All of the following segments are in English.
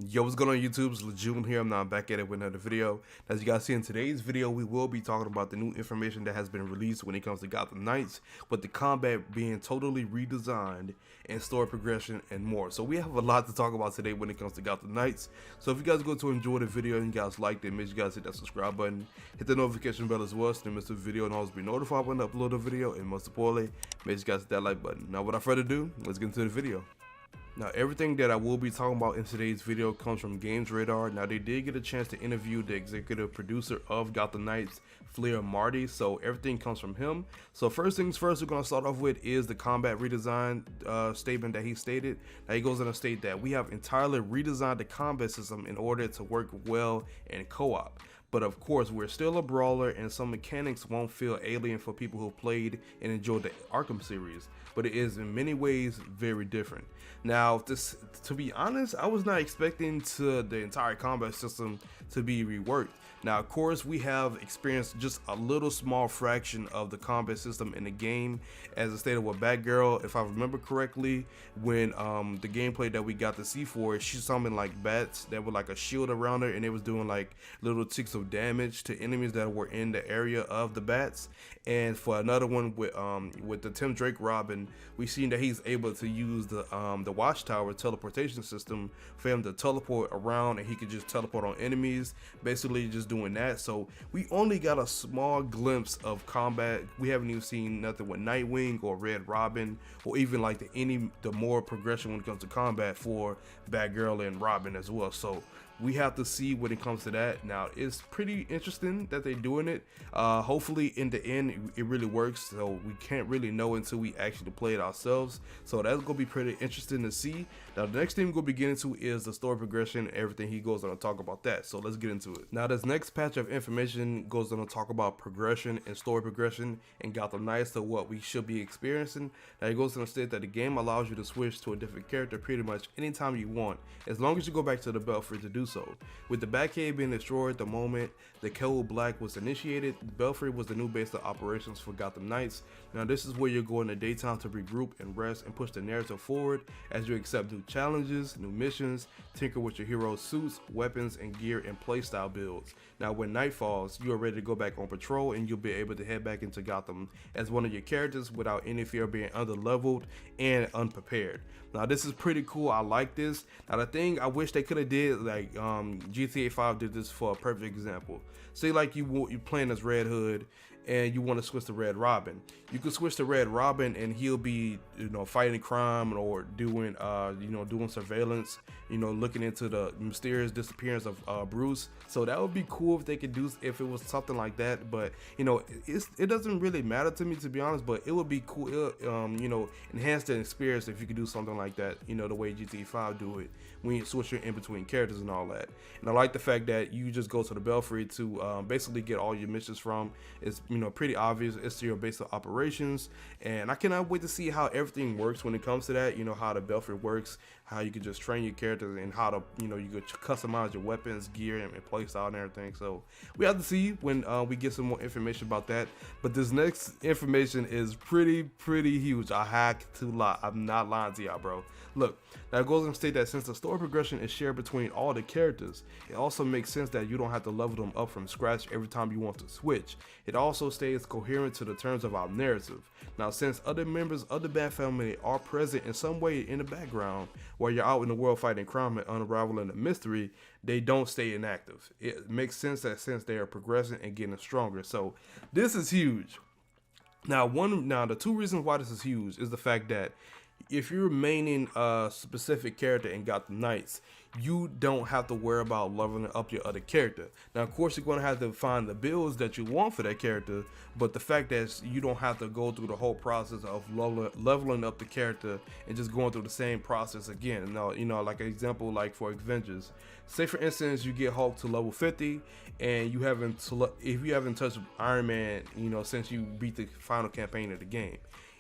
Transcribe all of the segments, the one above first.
Yo, what's going on YouTube? It's Lejeune here. I'm now back at it with another video. As you guys see in today's video, we will be talking about the new information that has been released when it comes to Gotham Knights, with the combat being totally redesigned and story progression and more. So we have a lot to talk about today when it comes to Gotham Knights. So if you guys go to enjoy the video and you guys liked it, make sure you guys hit that subscribe button, hit the notification bell as well so you don't miss the video and always be notified when I upload a video, and most importantly, make sure you guys hit that like button. Now without further ado, let's get into the video. Now, everything that I will be talking about in today's video comes from Games Radar. Now, they did get a chance to interview the executive producer of Gotham Knights, Flair Marty, so everything comes from him. So first things first, we're going to start off with is the combat redesign statement that he stated. Now, he goes on to state that we have entirely redesigned the combat system in order to work well in co-op. But of course, we're still a brawler and some mechanics won't feel alien for people who played and enjoyed the Arkham series, but it is in many ways very different. Now, to be honest, I was not expecting the entire combat system to be reworked. Now, of course, we have experienced just a little small fraction of the combat system in the game, as it stated with Batgirl, if I remember correctly, when the gameplay that we got to see for it, she summoned like bats that were like a shield around her, and it was doing like little ticks of damage to enemies that were in the area of the bats. And for another one with the Tim Drake Robin, we've seen that he's able to use the Watchtower teleportation system for him to teleport around, and he could just teleport on enemies, basically just doing that. So we only got a small glimpse of combat. We haven't even seen nothing with Nightwing or Red Robin, or even like the more progression when it comes to combat for Batgirl and Robin as well. So we have to see when it comes to that. Now, it's pretty interesting that they're doing it. Hopefully in the end it really works, so we can't really know until we actually play it ourselves. So that's gonna be pretty interesting to see. Now, the next thing we're gonna be getting into is the story progression, everything he goes on to talk about that. So let's get into it. Now, this next patch of information goes on to talk about progression and story progression in Gotham Knights, to what we should be experiencing. Now, he goes on to state that the game allows you to switch to a different character pretty much anytime you want, as long as you go back to the Belfry to do so. With the Batcave being destroyed the moment the Code Black was initiated, Belfry was the new base of operations for Gotham Knights. Now, this is where you're going to daytime to regroup and rest and push the narrative forward as you accept new challenges, new missions, tinker with your hero's suits, weapons, and gear and playstyle builds. Now, when night falls, you are ready to go back on patrol, and you'll be able to head back into Gotham as one of your characters without any fear of being underleveled and unprepared. Now, this is pretty cool. I like this. Now, the thing I wish they could have did, like GTA 5 did this for a perfect example. Say like you're playing as Red Hood and you want to switch to Red Robin. You can switch to Red Robin and he'll be, fighting crime or doing, doing surveillance, looking into the mysterious disappearance of Bruce. So that would be cool if they could do, if it was something like that. But, it doesn't really matter to me, to be honest, but it would be cool, enhance the experience if you could do something like that, the way GTA 5 do it, when you switch in between characters and all that. And I like the fact that you just go to the Belfry to basically get all your missions from. It's, pretty obvious. It's your base of operations, and I cannot wait to see how everything works when it comes to that. How the Belfry works, how you can just train your characters, and how to, you could customize your weapons, gear, and playstyle and everything. So we have to see when we get some more information about that. But this next information is pretty huge. I have to lie. I'm not lying to y'all, bro. Look, now it goes on to state that since the story progression is shared between all the characters, it also makes sense that you don't have to level them up from scratch every time you want to switch. It also stays coherent to the terms of our narrative. Now, since other members of the Bat family are present in some way in the background while you're out in the world fighting crime and unraveling the mystery, they don't stay inactive. It makes sense that since they are progressing and getting stronger. So this is huge. Now, the two reasons why this is huge is the fact that if you're maining a specific character in Gotham Knights, you don't have to worry about leveling up your other character. Now, of course, you're going to have to find the builds that you want for that character, but the fact that you don't have to go through the whole process of leveling up the character and just going through the same process again. Now, like an example, like for Avengers, say for instance, you get Hulk to level 50, and if you haven't touched Iron Man, since you beat the final campaign of the game,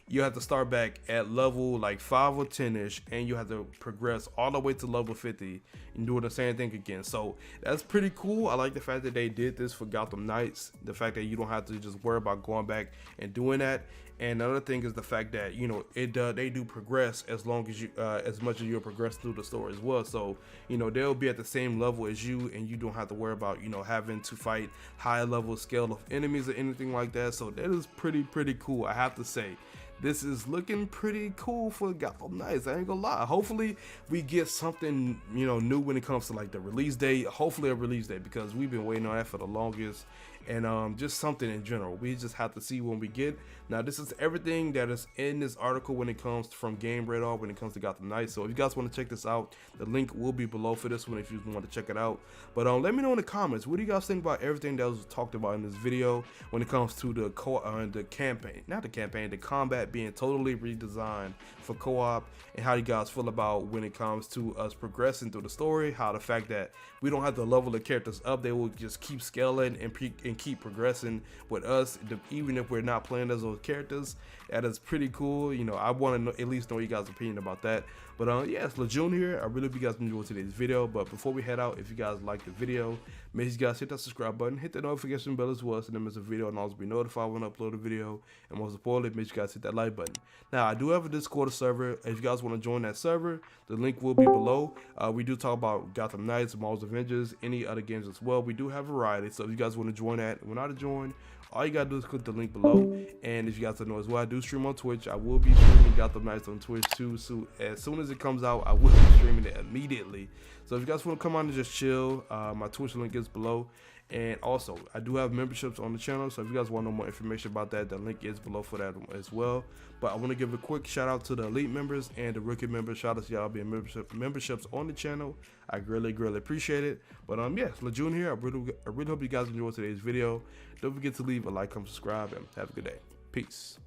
you have to start back at level like 5 or 10ish, and you have to progress all the way to level 50 and doing the same thing again. So that's pretty cool. I like the fact that they did this for Gotham Knights, the fact that you don't have to just worry about going back and doing that. And another thing is the fact that, you know, they do progress as long as you as much as you progress through the story as well. So, you know, they'll be at the same level as you, and you don't have to worry about, you know, having to fight high level scale of enemies or anything like that. So that is pretty cool, I have to say. This is looking pretty cool for Gotham Knights, I ain't gonna lie. Hopefully we get something, you know, new when it comes to like the release date. Hopefully a release date, because we've been waiting on that for the longest. And just something in general, we just have to see when we get. Now this is everything that is in this article when it comes from Game Radar, when it comes to Gotham Knights. So if you guys want to check this out, the link will be below for this one if you want to check it out. But let me know in the comments, what do you guys think about everything that was talked about in this video when it comes to the the combat being totally redesigned for co-op, and how you guys feel about when it comes to us progressing through the story, how the fact that we don't have to level the characters up, they will just keep scaling and keep progressing with us, even if we're not playing as those characters. That is pretty cool. You know, I want to at least know you guys' opinion about that. But yeah, it's Lejeune here. I really hope you guys enjoyed today's video. But before we head out, if you guys like the video, make sure you guys hit that subscribe button, hit the notification bell as well, so you don't miss a video, and also be notified when I upload a video. And most importantly, make sure you guys hit that like button. Now, I do have a Discord server. If you guys want to join that server, the link will be below. We do talk about Gotham Knights, Marvel's Avengers, any other games as well. We do have variety, so if you guys want to join that, when I join, all you gotta do is click the link below. And if you guys don't know as well, I do stream on Twitch. I will be streaming Gotham Knights on Twitch too. So as soon as it comes out, I will be streaming it immediately. So if you guys want to come on and just chill, my Twitch link is below. And also, I do have memberships on the channel, so if you guys want to know more information about that, the link is below for that as well. But I want to give a quick shout out to the elite members and the rookie members. Shout out to y'all being memberships on the channel. I greatly appreciate it. But yeah, it's Lejeune here. I really hope you guys enjoyed today's video. Don't forget to leave a like, comment, subscribe, and have a good day. Peace.